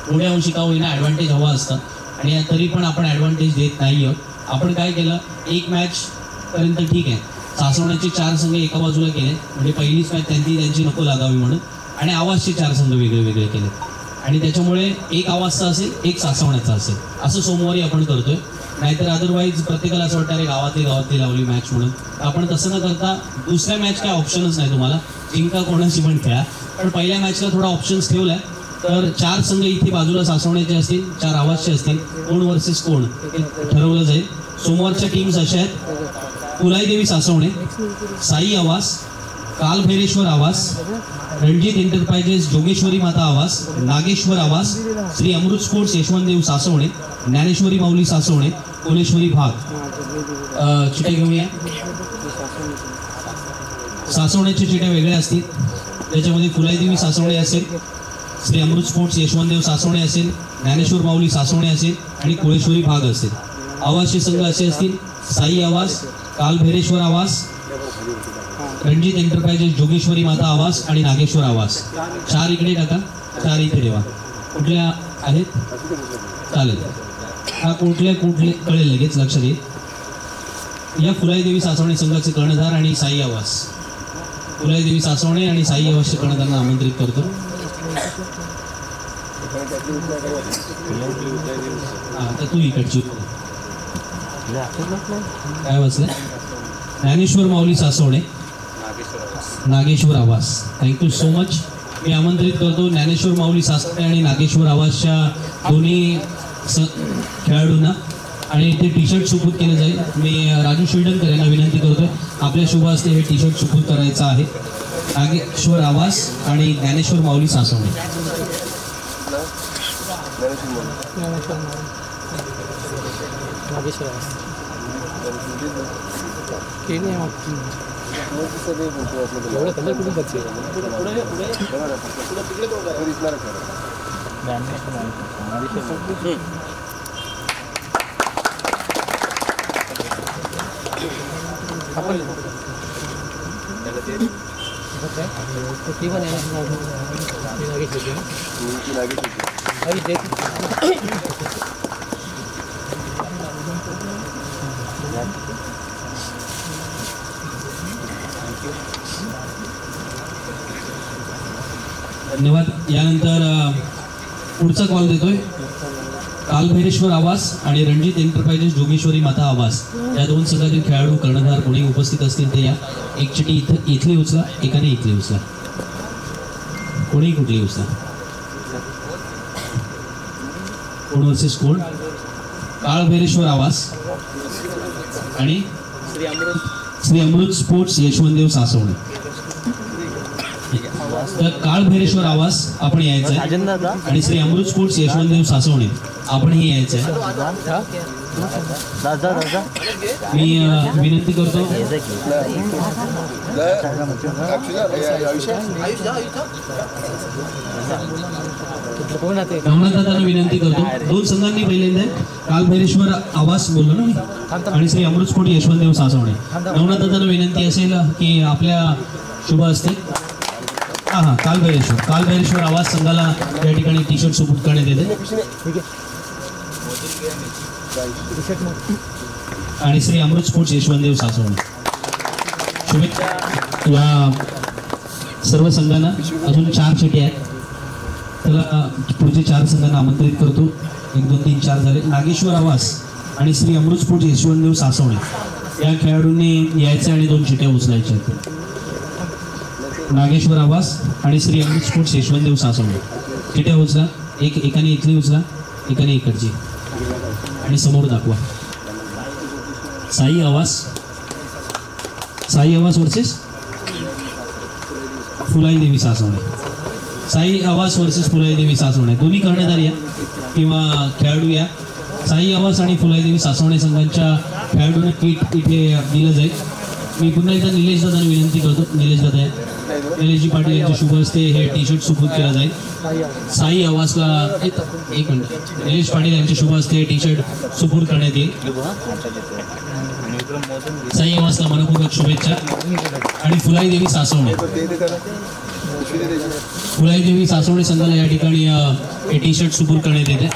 पुढे अंशी का होईना ॲडव्हान्टेज हवा असतं आणि तरी पण आपण ॲडव्हान्टेज देत नाही आहोत. आपण काय केलं एक मॅच पर्यंत ठीक आहे सासवण्याचे 4 संघ एका बाजूला केले म्हणजे पहिलीच मॅच त्यांची नको लागावी म्हणून आणि आवाजचे 4 संघ वेगळे केले आणि त्याच्यामुळे एक आवाजचा असेल एक सासवण्याचा असेल असं सोमवारी आपण करतोय. नाहीतर अदरवाईज प्रत्येकाला असं वाटतं अरे गावातली लावली मॅच म्हणून. आपण तसं न करता दुसऱ्या मॅच काय ऑप्शनच नाही तुम्हाला जिंका कोणाशी पण खेळा पण पहिल्या मॅचला थोडा ऑप्शन्स ठेवलाय. तर 4 संघ इथे बाजूला सासवण्याचे असतील 4 आवाजचे असतील कोण वर्सेस कोण हे ठरवलं जाईल. सोमवारच्या टीम्स अशा आहेत पुलाईदेवी सासवणे साई आवास कालभैरेश्वर आवास रणजित एंटरप्राइजेस जोगेश्वरी माता आवास नागेश्वर आवास श्री अमृत स्पोर्ट्स यशवंतदेव सासवणे ज्ञानेश्वरी माऊली सासवणे कोलेश्वरी भाग. चिठ्ठ्या घेऊया. सासवण्याच्या चिठ्ठ्या वेगळ्या असतील त्याच्यामध्ये फुलाईदेवी सासवणे असेल, श्री अमृत स्पोर्ट्स यशवंतदेव सासवणे असेल, ज्ञानेश्वर माऊली सासवणे असेल आणि कुळेश्वरी भाग असेल. आवासचे संघ असे असतील: साई आवास, कालभैरेश्वर आवास, रणजित एंटरप्राइजेस जोगेश्वरी माता आवास आणि नागेश्वर आवास. 4 इकडे टाका, 4 इथे ठेवा. कुठल्या आहेत? चालेल. हा कुठले कळेल लगेच, लक्षात येईल. या फुलाईदेवी सासवणे संघाचे कर्णधार आणि साई आवास. फुलाईदेवी सासवणे आणि साई आवासचे कर्णधारांना आमंत्रित करतो. आता तू इकडची काय वाचलं? ज्ञानेश्वर माऊली सासवणे, नागेश्वर आवास. Thank you so much. मी आमंत्रित करतो ज्ञानेश्वर माऊली सासवणे आणि नागेश्वर आवासच्या दोन्ही खेळाडूंना. आणि ते टी शर्ट सुपूर्द केलं जाईल. मी राजू शिवडणकर यांना विनंती करतोय, आपल्या शुभ हस्ते हे टी शर्ट सुपूर्द करायचं आहे. नागेश्वर आवास आणि ज्ञानेश्वर माऊली सासवणे. धन्यवाद. यानंतर पुढचा कॉल देतोय कालभैरेश्वर आवास आणि रणजित एंटरप्राइजेस जोगेश्वरी माता आवास या 2 संघातील खेळाडू कर्णधार कोणी उपस्थित असतील ते या. एक चिठी इथली उचला, एकाने इथली उचला. कोणी कुठली उचला. कोण वर्सेस कोण? कालभैरेश्वर आवास आणि श्री अमृत स्पोर्ट्स यशवंतदेव सासवणे. तर कालभैरेश्वर आवास आपण यायचं आहे आणि श्री अमृत स्पोर्ट्स यशवंतदेव सासवणे आपणही यायचं आहे. मी विनंती करतो नवनाथदादांना विनंती करतो. 2 संघांनी पहिल्यांदा कालभैरेश्वर आवास बोललो ना मी आणि श्री अमृत स्पोर्ट यशवंतदेव सासवणे. नवनाथदादांना विनंती असेल की आपल्या शुभ हस्ते हां कालभैरेश्वर आवाज संघाला या ठिकाणी टी शर्ट सुपूर्द करण्यात येते आणि श्री अमृत स्पोर्ट्स यशवंतदेव सासवणे. शुभेच्छा या सर्व संघांना. अजून 4 चिठी आहेत. त्याला पुढचे 4 संघांना आमंत्रित करतो. 1 2 3 4 झाले. नागेश्वर आवास आणि श्री अमृत स्पोर्ट्स यशवंतदेव सासवणे या खेळाडूंनी यायचे आणि 2 चिठ्या उचलायच्या आहेत. नागेश्वर आवास आणि श्री अमृत स्पोर्ट्स यशवंतदेव सासवणे. चिठ्या उचला. एकाने इथली उचला, एकाने इकडची आणि समोर दाखवा. साई आवास वर्सेस फुलाईदेवी सासवणे. साई आवास वर्सेस फुलाईदेवी सासवणे. दोन्ही कर्णधार या किंवा खेळाडू या. साई आवास आणि फुलाईदेवी सासवणे संघांच्या खेळाडूंना किट इथे दिलं जाईल. मी पुन्हा एकदा निलेश दादांना विनंती करतो. निलेश दादा आहेत, निलेशजी पाटील यांच्या शुभ हस्ते हे टी शर्ट सुपूर्द केलं जाईल. साई आवासला 1 मिनिट. निलेश पाटील यांच्या शुभ हस्ते टी शर्ट सुपूर्द करण्यात येईल. साई आवासला मनपूर्वक शुभेच्छा. आणि फुलाईदेवी सासवणे संघाला या ठिकाणी हे टी शर्ट सुपूर्द करण्यात येते.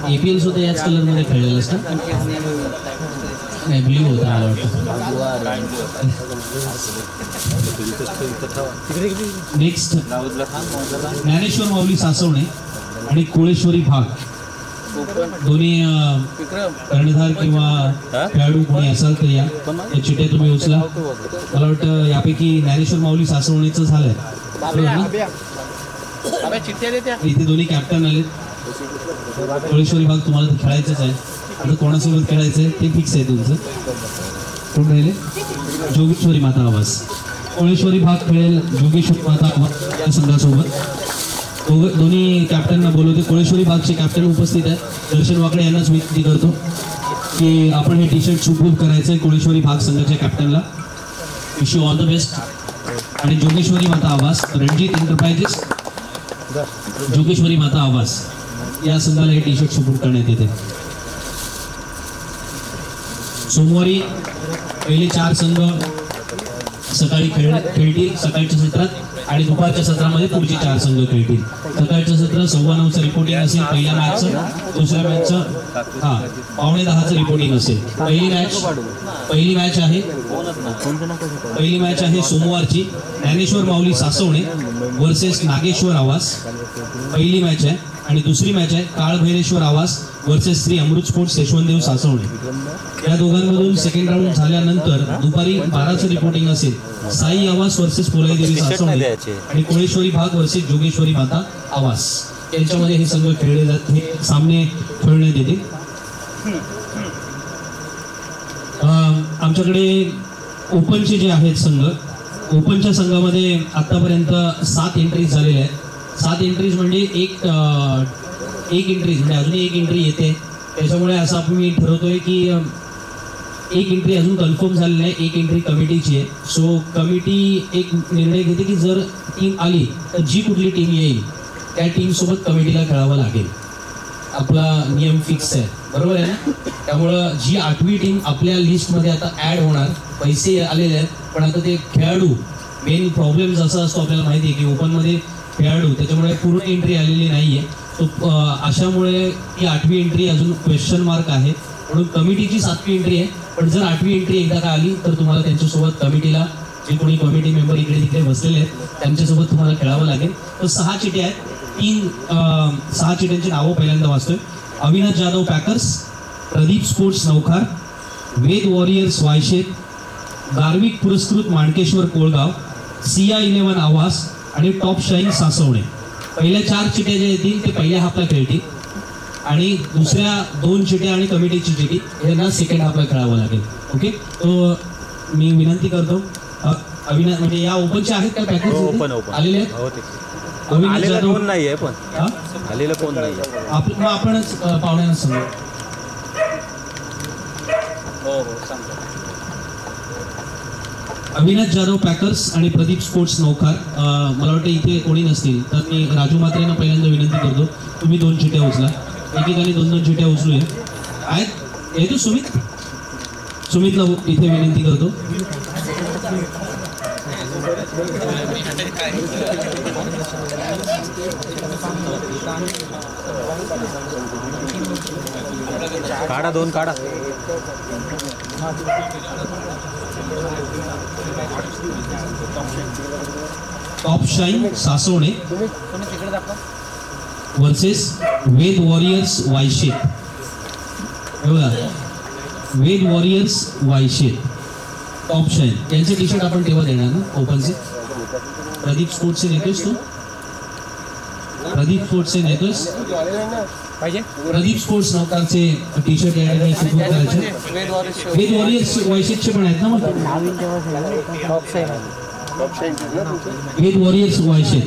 APL सुद्धा याच कलरमध्ये खेळलेलं असतं. नाही, ब्ल्यू होता मला वाटतं. नेक्स्ट ज्ञानेश्वर माऊली सासवणे आणि कुळेश्वरी भाग दोन्ही कर्णधार किंवा खेळाडू कोणी असाल तर या चिठ्या तुम्ही उचला. मला वाटतं यापैकी ज्ञानेश्वर माऊली सासवणेचं झालंय. इथे दोन्ही कॅप्टन आले. कुळेश्वरी भाग तुम्हाला खेळायचंच आहे. आता कोणासोबत खेळायचं आहे ते फिक्स आहे तुमचं. कोण राहिले? जोगेश्वरी माता आवास. कुळेश्वरी भाग खेळेल जोगेश्वरी माता आवास या संघासोबत. दोन्ही कॅप्टनना बोलवते. कुळेश्वरी भागचे कॅप्टन उपस्थित आहेत. दर्शन वाकडे यांनाच विनंती करतो की आपण हे टी शर्ट सुपूर्द करायचं आहे कुळेश्वरी भाग संघाच्या कॅप्टनला. Wish you all the best. आणि जोगेश्वरी माता आवास, रणजित एंटरप्राइजेस, जोगेश्वरी माता आवास या संघाला हे टी शर्ट सुपूर्द करण्यात येते. सोमवारी पहिले 4 संघ सकाळी खेळतील सकाळच्या सत्रात आणि दुपारच्या सत्रामध्ये पुढचे 4 संघ खेळतील. सकाळचं सत्र 9:15चं रिपोर्टिंग असेल पहिल्या मॅचचं, दुसऱ्या मॅचचं 9:45चं रिपोर्टिंग असेल. पहिली मॅच आहे सोमवारची ज्ञानेश्वर माऊली सासवणे वर्सेस नागेश्वर आवास, पहिली मॅच आहे. आणि दुसरी मॅच आहे काळभैरेश्वर आवास वर्सेस श्री अमृत स्पोर्ट्स यशवंतदेव सासवणे. या दोघांमधून सेकंड राऊंड झाल्यानंतर दुपारी 12चं रिपोर्टिंग असेल साई आवास वर्सेस पोलाईदेवी सासवणे आणि कोळेश्वरी भाग वर्सेस जोगेश्वरी माता आवास. यांच्यामध्ये हे संघ खेळले जात, हे सामने खेळण्यात येतील. आमच्याकडे ओपनचे जे आहेत संघ, ओपनच्या संघामध्ये आतापर्यंत 7 एंट्रीज झालेल्या आहेत. 7 एंट्रीज म्हणजे एक एंट्रीज म्हणजे अजूनही एक एंट्री येते. त्याच्यामुळे असं आपण मी ठरवतोय की एक एंट्री अजून कन्फर्म झालेली आहे, एक एंट्री कमिटीची आहे. सो कमिटी एक निर्णय घेते की जर टीम आली तर जी कुठली टीम येईल त्या टीमसोबत कमिटीला खेळावं लागेल. आपला नियम फिक्स आहे, बरोबर आहे ना. त्यामुळं जी 8वी टीम आपल्या लिस्टमध्ये आता ॲड होणार, पैसे आलेले आहेत पण आता ते खेळाडू, मेन प्रॉब्लेम जसा असतो आपल्याला माहिती आहे की ओपनमध्ये खेळाडू त्याच्यामुळे पूर्ण एंट्री आलेली नाही आहे. तो अशामुळे ती 8वी एंट्री अजून क्वेश्चन मार्क आहे. म्हणून कमिटीची 7वी एंट्री आहे, पण जर 8वी एंट्री एकदा का आली तर तुम्हाला त्यांच्यासोबत कमिटीला जे कोणी कमिटी मेंबर इकडे तिकडे बसलेले आहेत त्यांच्यासोबत तुम्हाला खेळावं लागेल. तर 6 चिट्या आहेत. 6 चिट्यांची नावं पहिल्यांदा वाचतोय. अविनाश जाधव पॅकर्स, प्रदीप स्पोर्ट्स नौखार, वेद वॉरियर्स वायशेत, गार्विक पुरस्कृत माणकेश्वर कोळगाव, सिया 11 आवास आणि टॉप शाईन सासवणे. पहिल्या 4 चिट्या ज्या येतील ते पहिल्या हाफला खेळतील आणि दुसऱ्या 2 चिट्या आणि कमिटीची चिठी यांना सेकंड हाफला खेळावं लागेल. ओके, तो मी विनंती करतो. अविनाश म्हणजे या ओपनचे आहेत का पॅकेज आलेले आहेत? अविनाश जाधव नाहीये पण आलेलं कोण नाहीये, आपणच पाहुण्यांना सांगू. अविनाश जाधव पॅकर्स आणि प्रदीप स्पोर्ट्स नौखार. मला वाटतं इथे कोणी नसतील तर मी राजू म्हात्रेंना पहिल्यांदा विनंती करतो, तुम्ही 2 चिट्या उचला. एकेकाने 2-2 चिट्या उचलूया. आहेत येतो सुमितला इथे विनंती करतो. काढा 2 काढा. टॉप शाईन सासवणे वर्सेस वेद वॉरियर्स वायशेत. बघा, वेद वॉरियर्स वायशेत, टॉप शाईन यांचे टी शर्ट आपण तेव्हा देणार ना ओपनचे. प्रदीप स्पोर्ट्सचे नेतोस तू? प्रदीप स्पोर्ट्सचे नेतोस पाहिजे. प्रदीप स्पोर्ट्स नौकारचे टी शर्ट या ठिकाणी सुरू करायचे. वेद वॉरियर्स वायशेतचे पण आहेत ना मग. वेद वॉरियर्स वायशेत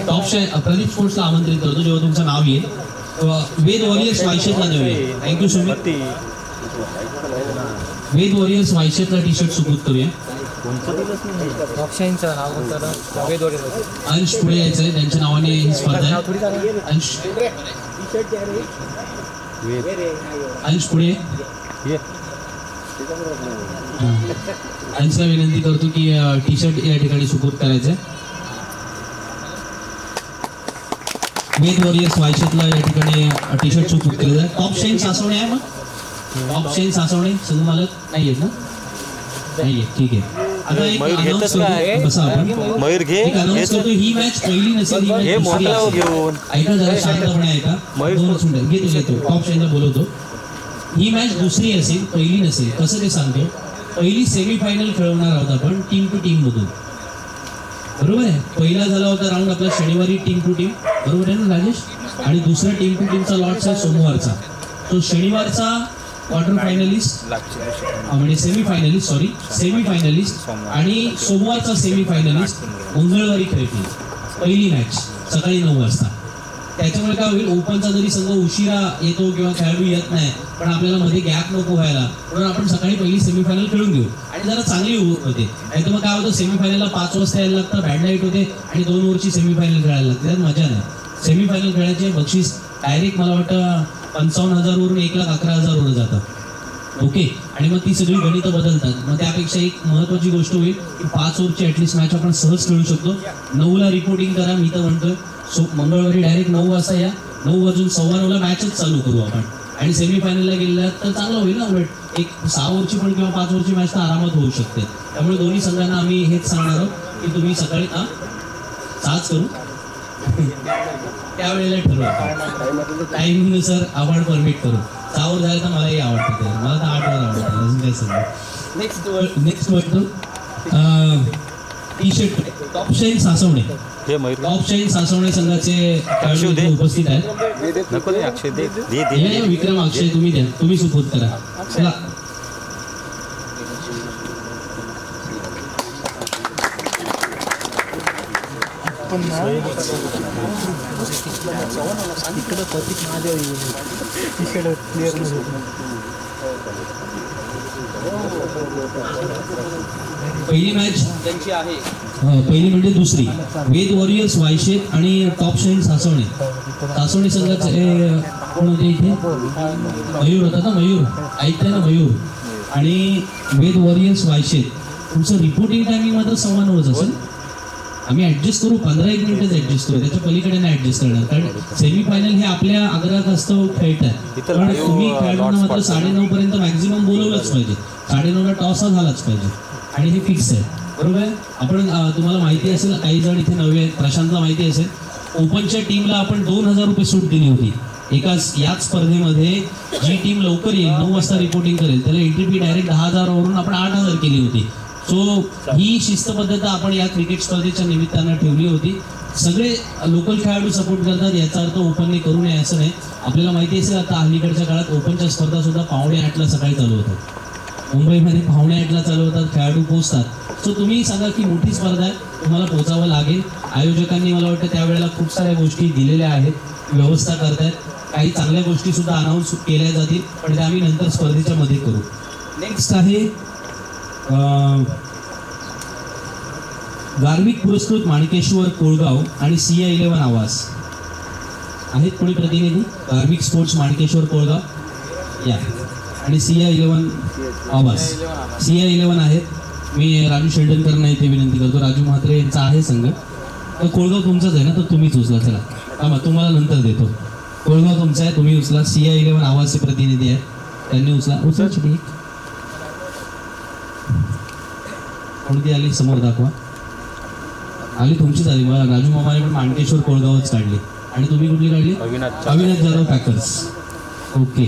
टॉप शाईन प्रदीप स्पोर्ट्सला आमंत्रित करतो जेव्हा तुमचं नाव येईल. वेद वॉरियर्स वायशेतला देऊया. थँक्यू सुमित. वेद वॉरियर्स वायशेतला टी शर्ट सुपूर्द करूया. अंश पुढे यायचं आहे, त्यांच्या नावाने ही स्पर्धा आहे. अंश पुढे. अंशला विनंती करतो की टी शर्ट या ठिकाणी सुपूर्द करायचं आहे. वेद वॉरियर्स वायशेतला या ठिकाणी टी शर्ट सुपूर्द केलं जाईल. टॉप शाईन सासवणे आहे मग. टॉप शाईन सासवणे संघ मालक नाही आहेत ना? नाही आहे, ठीक आहे. आता एक अनाउन्स करतो, बसा आपण. मयूर घे. एक अनाउन्स करतो, ही मॅच पहिली नसेल, ही मॅच दुसरी असेल. ऐका जरा शांतपणे ऐका. 2 मिनिटं घेतो. टॉप शाईनला बोलवतो. ही मॅच दुसरी असेल, पहिली नसेल. कसं ते सांगतो. पहिली सेमीफायनल खेळवणार आहोत आपण टीम टू टीम मधून, बरोबर आहे. पहिला झाला होता राऊंड आपला शनिवारी टीम टू टीम, बरोबर आहे ना राजेश. आणि दुसरा टीम टू टीमचा लॉट्स आहे सोमवारचा. तो शनिवारचा क्वार्टर फायनलिस्ट म्हणजे सेमीफायनलिस्ट आणि सोमवारचा सेमीफायनलिस्ट मंगळवारी खेळतील. पहिली मॅच सकाळी 9 वाजता. त्याच्यामुळे काय होईल, ओपनचा जरी संघ उशिरा येतो किंवा खेळाडू येत नाही, पण आपल्याला मध्ये गॅप नको व्हायला, म्हणून आपण सकाळी पहिली सेमीफायनल खेळून घेऊ आणि जरा चांगली होते. नाही तर मग काय होतं, सेमीफायनलला 5 वाजता यायला लागतं, बॅड नाईट होते आणि 2 ओव्हरची सेमीफायनल खेळायला लागते, त्यात मजा नाही. सेमीफायनल खेळायचे बक्षीस डायरेक्ट मला वाटतं 55,000 वरून 1,11,000 वर जातं. ओके, आणि मग ती सगळी गणितं बदलतात. मग त्यापेक्षा एक महत्त्वाची गोष्ट होईल की 5 ओव्हरची ॲटलिस्ट मॅच आपण सहज खेळू शकतो. 9ला रिपोर्टिंग करा, मी तर म्हणतोय. सो मंगळवारी डायरेक्ट 9 वाजता या, 9 वाजून 9:15 मॅचच चालू करू आपण. आणि सेमीफायनलला गेलेला तर चांगलं होईल ना, उलट एक 6 ओव्हरची पण किंवा 5 ओव्हरची मॅच तर आरामात होऊ शकते. त्यामुळे दोन्ही संघांना आम्ही हेच सांगणार आहोत की तुम्ही सकाळी 6च करू त्यावेळेला ठरवू, टाईमनुसार आपण परमिट करू. 6 ओव्हर झाले तर मलाही आवडतं, ते मला तर 8 ओव्हर आवडतं, अजून काय सांगू. Next word T shirt Top Shine Saswane. Top Shine Saswane संघाचे खेळाडू उपस्थित आहेत. विक्रम अक्षय तुम्ही द्या, तुम्ही सुपूर्द करा. चला पहिली मॅच त्यांची आहे, पहिली म्हणजे दुसरी. वेद वॉरियर्स वायशेत आणि टॉप शाईन सासवणे. सासवणे संघाचे कोण होते इथे? मयूर होता ना, मयूर ऐकताय ना, मयूर. आणि वेद वॉरियर्स वायशेत. तुमचं रिपोर्टिंग टायमिंग मात्र 9:15 असेल. आम्ही ॲडजस्ट करू, 15-1 मिनिटच ॲडजस्ट करू, त्याच्या पलीकडे नाही ॲडजस्ट करणार, कारण सेमीफायनल हे आपल्या आग्रहात असतं खेळतात. पण तुम्ही खेळाडूंना मात्र 9:30 पर्यंत मॅक्झिमम बोलवलंच पाहिजे. 9:30ला टॉस हा झालाच पाहिजे आणि हे फिक्स आहे, बरोबर आहे. आपण तुम्हाला माहिती असेल, काही जण इथे नवे आहेत, प्रशांतला माहिती असेल, ओपनच्या टीमला आपण 2,000 रुपये सूट दिली होती. एकाच याच स्पर्धेमध्ये जी टीम लवकर येईल, 9 वाजता रिपोर्टिंग करेल, त्याला एंट्री फी डायरेक्ट 10,000 वरून आपण 8,000 केली होती. सो ही शिस्त पद्धत आपण या क्रिकेट स्पर्धेच्या निमित्तानं ठेवली होती. सगळे लोकल खेळाडू सपोर्ट करतात, याचा अर्थ ओपनने करू नये असं नाही. आपल्याला माहिती असेल, आता अलीकडच्या काळात ओपनच्या स्पर्धा सुद्धा 8:45 सकाळी चालू होतात. मुंबईमध्ये 8:45 चालू होतात, खेळाडू पोहोचतात. सो तुम्ही सांगा की मोठी स्पर्धा आहे, तुम्हाला पोहोचावं लागेल. आयोजकांनी मला वाटतं त्यावेळेला खूप साऱ्या गोष्टी दिलेल्या आहेत, व्यवस्था करतायत. काही चांगल्या गोष्टी सुद्धा अनाऊन्स केल्या जातील, पण त्या आम्ही नंतर स्पर्धेच्या मध्ये करू. नेक्स्ट आहे गार्विक पुरस्कृत माणकेश्वर कोळगाव आणि CA11 आवास. आहेत कोणी प्रतिनिधी? गार्विक स्पोर्ट्स माणकेश्वर कोळगाव या आणि CA11 आवास. CA11 आहेत. मी राजू शेल्डनकरांना इथे विनंती करतो, राजू म्हात्रे यांचा आहे संघ. तर कोळगाव तुमचाच आहे ना, तर तुम्हीच उचला. चला थांबा, तुम्हाला नंतर देतो. कोळगाव तुमचा आहे, तुम्ही उचला. CA11 आवासचे प्रतिनिधी आहेत, त्यांनी उचला. ठीक, कोणती आली समोर दाखवा. आली तुमचीच आली. मला राजू मामाने पण माणकेश्वर कोळगावच काढली. आणि तुम्ही कुठली काढली? Avinash Jadhav packers. Okay,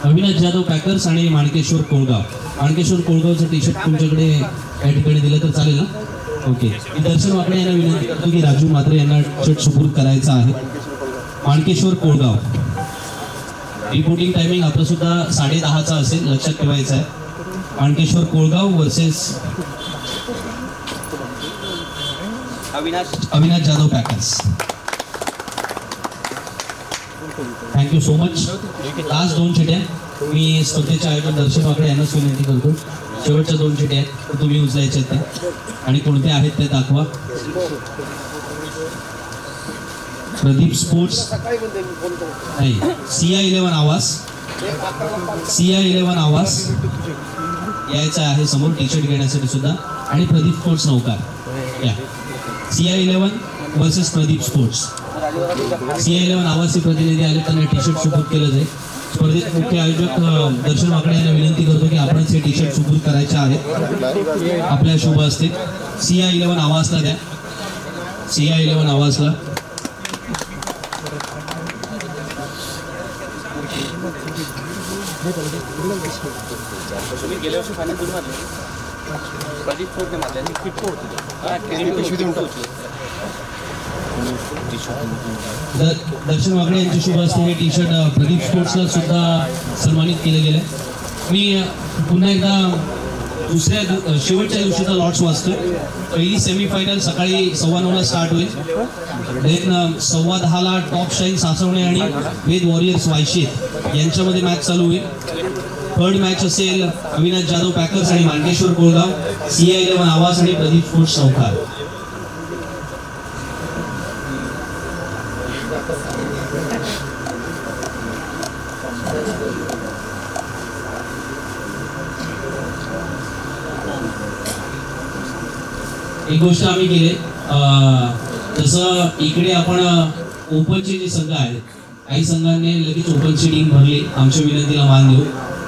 Avinash Jadhav packers आणि माणकेश्वर कोळगाव. माणकेश्वर कोळगावचं टी शर्ट तुमच्याकडे या ठिकाणी दिलं तर चालेल ना? ओके, मी दर्शन वाकडे यांना विनंती करतो की राजू म्हात्रे यांना शर्ट सुपूर्द करायचा आहे. माणकेश्वर कोळगाव. रिपोर्टिंग टायमिंग आपलं सुद्धा 10:30चा असेल, लक्षात ठेवायचं आहे. Mankeshwar Kolgaon versus Avinash Jadhav packers. Thank you so much. Last 2 चिट्या मी स्पर्धेचे आयोजक दर्शन वाकडे यांनाच विनंती करतो. शेवटच्या 2 चिट्या आहेत, तर तुम्ही उचलायच्या आहेत त्या, आणि कोणत्या आहेत ते दाखवा. प्रदीप स्पोर्ट्स नाही, CA11 आवास. CA11 आवास यायचं आहे समोर टी शर्ट घेण्यासाठी सुद्धा. आणि प्रदीप स्पोर्ट्स नौकार या. CA11 versus Pradeep sports. CA11 आवासी प्रतिनिधी आले, त्यांना टी शर्ट सुपूर्द केलं जाईल. स्पर्धेत मुख्य आयोजक दर्शन वाकडे यांना विनंती करतो की आपणच हे टी शर्ट सुपूर्द करायचे आहेत आपल्या शुभ हस्ते. CA11 आवासला द्या. CA11 आवासला. गेल्या वर्षी फायनल करून मारले, प्रदीप फोडने मारले आणि फिट दर्शन वाकडे यांची शुभ हस्ते हे टी शर्ट प्रदीप स्पोर्ट्सला सुद्धा सन्मानित केलं गेलं. मी पुन्हा एकदा दुसऱ्या शेवटच्या दिवशीचा लॉट्स वाजतोय. पहिली सेमीफायनल सकाळी 9:15 स्टार्ट होईल. देन 10:15 टॉप शाईन सासवणे आणि वेद वॉरियर्स वायशेत यांच्यामध्ये मॅच चालू होईल. थर्ड मॅच असेल अविनाश जाधव पॅकर्स आणि मार्केश्वर कोळगाव, CI11 आवाज आणि प्रदीप स्पोर्ट्स चौकार. एक गोष्ट आम्ही केली, जसं इकडे आपण ओपनचे जे संघ आहेत, काही संघांनी लगेच ओपनची टीम भरली आमच्या विनंतीला मान देऊ,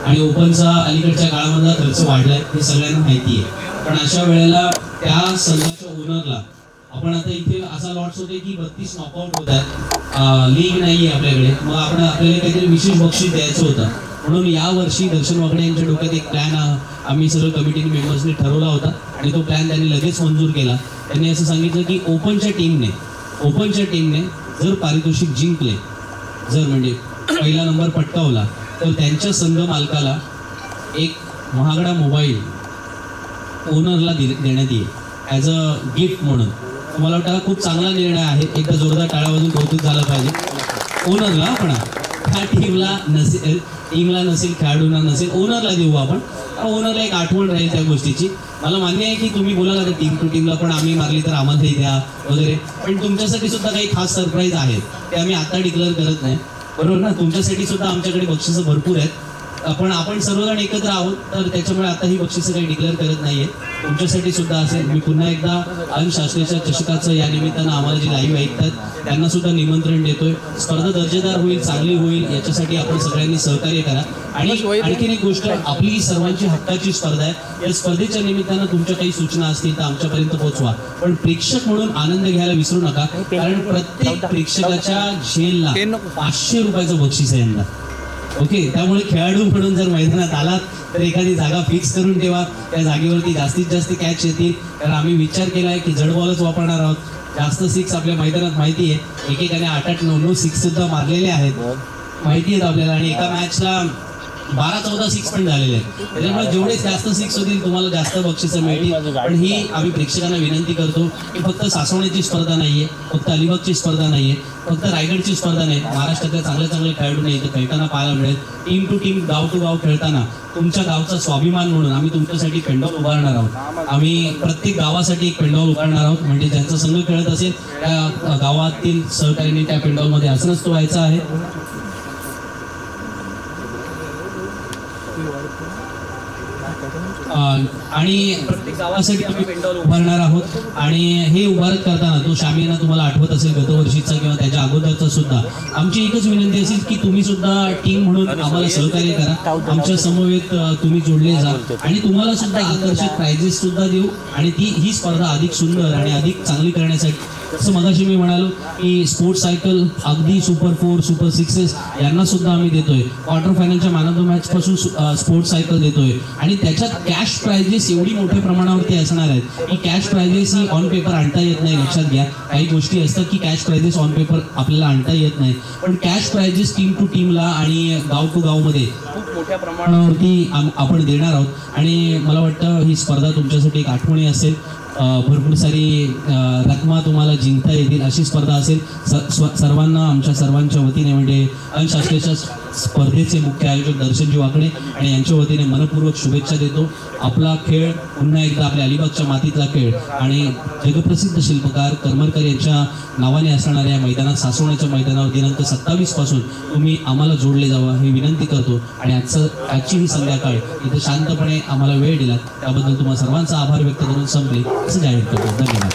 आणि ओपनचा अलीकडच्या काळामधला खर्च वाढलाय हे सगळ्यांना माहिती आहे. पण अशा वेळेला त्या संघाच्या ओनरला आपण आता इथे असा लॉट्स होते की 32 नॉकआउट होत आहेत, लीग नाहीये आपल्याकडे, मग आपल्याला काहीतरी विशेष बक्षीस द्यायचं होतं. म्हणून यावर्षी दर्शन वाकडे यांच्या डोक्यात एक प्लॅन आम्ही सर्व कमिटी मेंबर्सनी ठरवला होता आणि तो प्लॅन त्यांनी लगेच मंजूर केला. त्यांनी असं सांगितलं की ओपनच्या टीमने जर पारितोषिक जिंकले, जर म्हणजे पहिला नंबर पटकावला, तर त्यांच्या संघ मालकाला एक महागडा मोबाईल ओनरला देण्यात येईल ॲज अ गिफ्ट म्हणून. मला वाटतं खूप चांगला निर्णय आहे. एकदा जोरदार टाळ्या वाजून कौतुक झालं पाहिजे ओनरला. आपण ह्या टीमला नसेल, खेळाडूंना नसेल, ओनरला देऊ आपण. ओनरला एक आठवण राहील त्या गोष्टीची. मला मान्य आहे की तुम्ही बोलाल आता टीम टू टीमला पण आम्ही मारली तर आम्हालाही द्या वगैरे, पण तुमच्यासाठी सुद्धा काही खास सरप्राईज आहेत ते आम्ही आता डिक्लेअर करत नाही, बरोबर ना. तुमच्यासाठी सुद्धा आमच्याकडे बक्षिसं भरपूर आहेत. आपण सर्वजण एकत्र आहोत, तर त्याच्यामुळे आता ही बक्षिसं काही डिक्लेअर करत नाहीये. तुमच्यासाठी सुद्धा असेल. मी पुन्हा एकदा अंशशास्त्रीच्या चषकाचं या निमित्तानं आम्हाला जे लाईव्ह ऐकतात त्यांना सुद्धा निमंत्रण देतोय. स्पर्धा दर्जेदार होईल, चांगली होईल, याच्यासाठी आपण सगळ्यांनी सहकार्य करा. आणि आणखीन एक गोष्ट, आपली सर्वांची हक्काची स्पर्धा आहे. या स्पर्धेच्या निमित्तानं तुमच्या काही सूचना असतील तर आमच्यापर्यंत पोहोचवा, पण प्रेक्षक म्हणून आनंद घ्यायला विसरू नका, कारण प्रत्येक प्रेक्षकाच्या झेलला 500 रुपयाचं बक्षीस आहे यंदा. ओके, त्यामुळे खेळाडू म्हणून जर मैदानात आलात तर एखादी जागा फिक्स करून ठेवा. त्या जागेवरती जास्तीत जास्त कॅच येतील. तर आम्ही विचार केला आहे की जड बॉलच वापरणार आहोत. जास्त सिक्स आपल्या मैदानात माहिती आहे, एकेकाने 8-8, 9-9 सिक्स सुद्धा मारलेले आहेत, माहिती आहेत आपल्याला. आणि एका मॅचला 12-14 सिक्स पण झालेले आहेत. त्याच्यामुळे जेवढे जास्त सिक्स होतील तुम्हाला जास्त बक्षिसं मिळतील. पण ही आम्ही प्रेक्षकांना विनंती करतो की फक्त सासवण्याची स्पर्धा नाहीये, फक्त अलिबागची स्पर्धा नाहीये, फक्त रायगडची स्पर्धा नाही. महाराष्ट्रातल्या चांगल्या खेळाडूंना इथं खेळताना पाहायला मिळेल. टीम टू टीम, गाव टू गाव खेळताना तुमच्या गावचा स्वाभिमान म्हणून आम्ही तुमच्यासाठी पेंडॉल उभारणार आहोत. आम्ही प्रत्येक गावासाठी एक पेंडॉल उभारणार आहोत, म्हणजे ज्यांचा संघ खेळत असेल त्या गावातील सहकार्याने त्या पेंडॉलमध्ये असंच तो व्हायचा आहे. आणि प्रत्येक गावासाठी आम्ही पेंडॉल उभारणार आहोत. आणि हे उभारत करताना तो शामियाना तुम्हाला आठवत असेल गतवर्षीचा किंवा त्याच्या अगोदरचा सुद्धा. आमची एकच विनंती असेल की तुम्ही सुद्धा टीम म्हणून आम्हाला सहकार्य करा, आमच्या समवेत तुम्ही जोडले जा, आणि तुम्हाला सुद्धा आकर्षक प्राइजेस सुद्धा देऊ, आणि ही स्पर्धा अधिक सुंदर आणि अधिक चांगली करण्यासाठी, जसं मगाशी मी म्हणालो की स्पोर्ट्स सायकल अगदी सुपर 4, सुपर 6 यांना सुद्धा आम्ही देतोय. क्वार्टर फायनलच्या मॅन ऑफ द मॅच पासून स्पोर्ट्स सायकल देतोय. आणि त्याच्यात कॅश प्राइजेस एवढी मोठ्या प्रमाणावरती असणार आहेत की कॅश प्राइजेस ही ऑन पेपर आणता येत नाही. लक्षात घ्या, काही गोष्टी असतात की कॅश प्राइजेस ऑन पेपर आपल्याला आणता येत नाही, पण कॅश प्राइजेस टीम टू टीमला आणि गाव टू गावमध्ये खूप मोठ्या प्रमाणावरती आपण देणार आहोत. आणि मला वाटतं ही स्पर्धा तुमच्यासाठी एक आठवणी असेल. भरपूर सारी रकमा तुम्हाला जिंकता येतील अशी स्पर्धा असेल. सर्वांना आमच्या सर्वांच्या वतीने, म्हणजे अंशशास्त्रीच्या स्पर्धेचे मुख्य आयोजक दर्शनजी वाकडे आणि यांच्या वतीने मनपूर्वक शुभेच्छा देतो. आपला खेळ पुन्हा एकदा आपल्या अलिबागच्या मातीतला खेळ आणि जगप्रसिद्ध शिल्पकार करमरकर यांच्या नावाने असणाऱ्या या मैदानात, सासवण्याच्या मैदानावर दिनांक 27 पासून तुम्ही आम्हाला जोडले जावं ही विनंती करतो. आणि आजची ही संध्याकाळ इथे शांतपणे आम्हाला वेळ दिला त्याबद्दल तुम्हाला सर्वांचा आभार व्यक्त करून संपले असं जाहीर करतो. धन्यवाद.